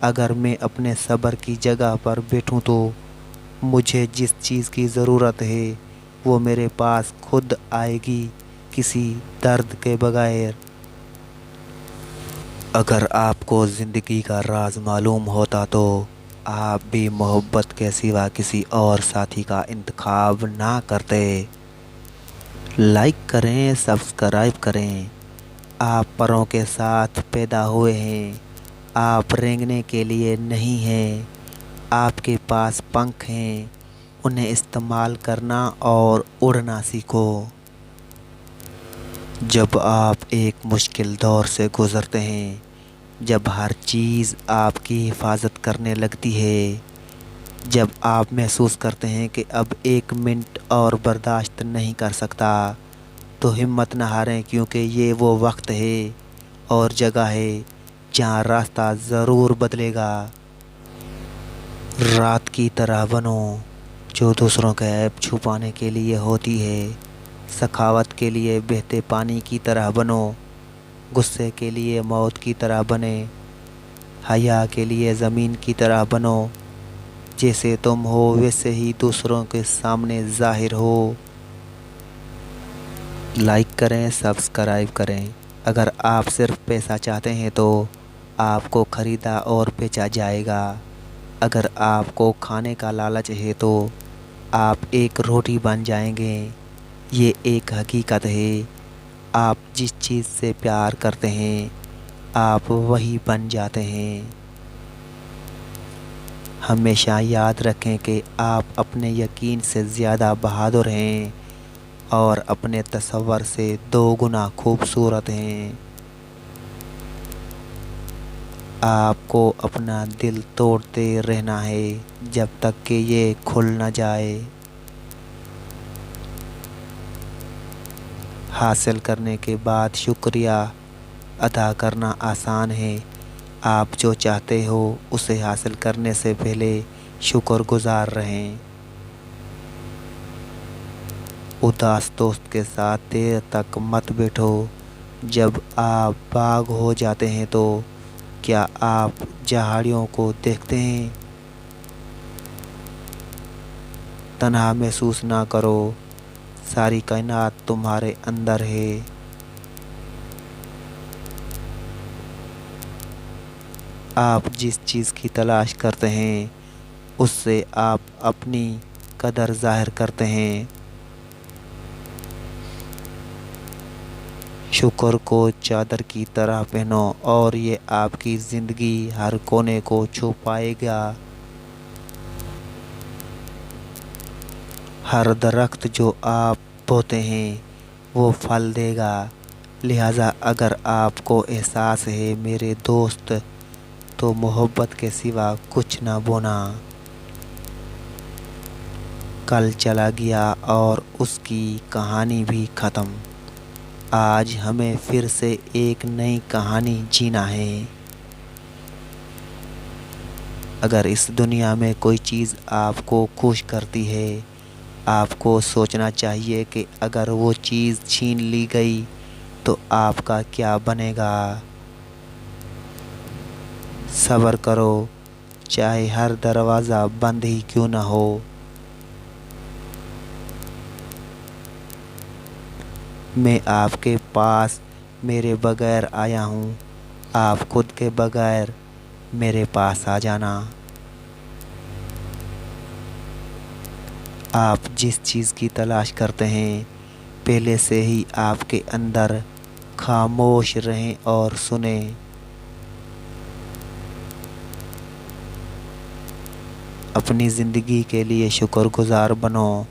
اگر میں اپنے صبر کی جگہ پر بیٹھوں تو مجھے جس چیز کی ضرورت ہے وہ میرے پاس خود آئے گی، کسی درد کے بغیر۔ اگر آپ کو زندگی کا راز معلوم ہوتا تو آپ بھی محبت کے سوا کسی اور ساتھی کا انتخاب نہ کرتے۔ لائک کریں، سبسکرائب کریں۔ آپ پروں کے ساتھ پیدا ہوئے ہیں، آپ رینگنے کے لیے نہیں ہیں۔ آپ کے پاس پنکھ ہیں، انہیں استعمال کرنا اور اڑنا سیکھو۔ جب آپ ایک مشکل دور سے گزرتے ہیں، جب ہر چیز آپ کی حفاظت کرنے لگتی ہے، جب آپ محسوس کرتے ہیں کہ اب ایک منٹ اور برداشت نہیں کر سکتا، تو ہمت نہ ہاریں، کیونکہ یہ وہ وقت ہے اور جگہ ہے جہاں راستہ ضرور بدلے گا۔ رات کی طرح بنو جو دوسروں کا عیب چھپانے کے لیے ہوتی ہے۔ سخاوت کے لیے بہتے پانی کی طرح بنو، غصے کے لیے موت کی طرح بنے۔ حیا کے لیے زمین کی طرح بنو، جیسے تم ہو ویسے ہی دوسروں کے سامنے ظاہر ہو۔ لائک کریں، سبسکرائب کریں۔ اگر آپ صرف پیسہ چاہتے ہیں تو آپ کو خریدا اور بیچا جائے گا۔ اگر آپ کو کھانے کا لالچ ہے تو آپ ایک روٹی بن جائیں گے۔ یہ ایک حقیقت ہے، آپ جس چیز سے پیار کرتے ہیں آپ وہی بن جاتے ہیں۔ ہمیشہ یاد رکھیں کہ آپ اپنے یقین سے زیادہ بہادر ہیں اور اپنے تصور سے 2 گنا خوبصورت ہیں۔ آپ کو اپنا دل توڑتے رہنا ہے جب تک کہ یہ کھل نہ جائے۔ حاصل کرنے کے بعد شکریہ ادا کرنا آسان ہے۔ آپ جو چاہتے ہو اسے حاصل کرنے سے پہلے شکر گزار رہیں۔ اداس دوست کے ساتھ دیر تک مت بیٹھو۔ جب آپ باغ ہو جاتے ہیں تو کیا آپ جھاڑیوں کو دیکھتے ہیں؟ تنہا محسوس نہ کرو، ساری کائنات تمہارے اندر ہے۔ آپ جس چیز کی تلاش کرتے ہیں اس سے آپ اپنی قدر ظاہر کرتے ہیں۔ شکر کو چادر کی طرح پہنو اور یہ آپ کی زندگی ہر کونے کو چھو پائے گا۔ ہر درخت جو آپ بوتے ہیں وہ پھل دے گا، لہٰذا اگر آپ کو احساس ہے میرے دوست تو محبت کے سوا کچھ نہ بونا۔ کل چلا گیا اور اس کی کہانی بھی ختم۔ آج ہمیں پھر سے ایک نئی کہانی جینا ہے۔ اگر اس دنیا میں کوئی چیز آپ کو خوش کرتی ہے، آپ کو سوچنا چاہیے کہ اگر وہ چیز چھین لی گئی تو آپ کا کیا بنے گا۔ صبر کرو، چاہے ہر دروازہ بند ہی کیوں نہ ہو۔ میں آپ کے پاس میرے بغیر آیا ہوں، آپ خود کے بغیر میرے پاس آ جانا۔ آپ جس چیز کی تلاش کرتے ہیں پہلے سے ہی آپ کے اندر، خاموش رہیں اور سنیں۔ اپنی زندگی کے لیے شکر گزار بنو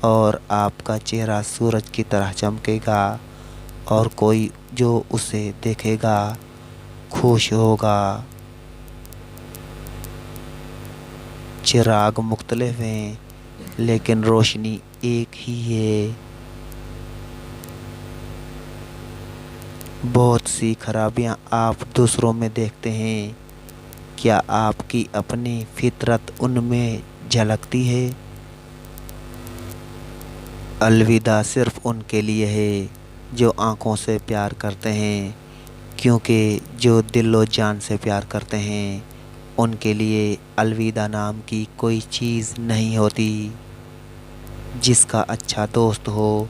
اور آپ کا چہرہ سورج کی طرح چمکے گا اور کوئی جو اسے دیکھے گا خوش ہوگا۔ چراغ مختلف ہیں لیکن روشنی ایک ہی ہے۔ بہت سی خرابیاں آپ دوسروں میں دیکھتے ہیں، کیا آپ کی اپنی فطرت ان میں جھلکتی ہے؟ الوداع صرف ان کے لیے ہے جو آنکھوں سے پیار کرتے ہیں، کیونکہ جو دل و جان سے پیار کرتے ہیں ان کے لیے الوداع نام کی کوئی چیز نہیں ہوتی۔ جس کا اچھا دوست ہو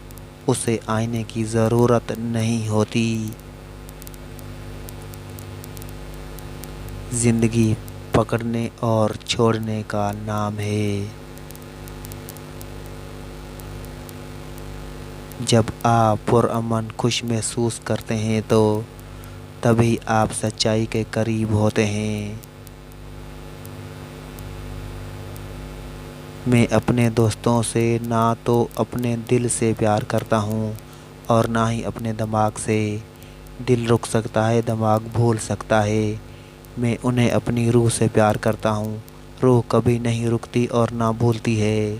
اسے آئینے کی ضرورت نہیں ہوتی۔ زندگی پکڑنے اور چھوڑنے کا نام ہے۔ جب آپ پرامن خوش محسوس کرتے ہیں تو تبھی آپ سچائی کے قریب ہوتے ہیں۔ میں اپنے دوستوں سے نہ تو اپنے دل سے پیار کرتا ہوں اور نہ ہی اپنے دماغ سے۔ دل رک سکتا ہے، دماغ بھول سکتا ہے، میں انہیں اپنی روح سے پیار کرتا ہوں۔ روح کبھی نہیں رکتی اور نہ بھولتی ہے۔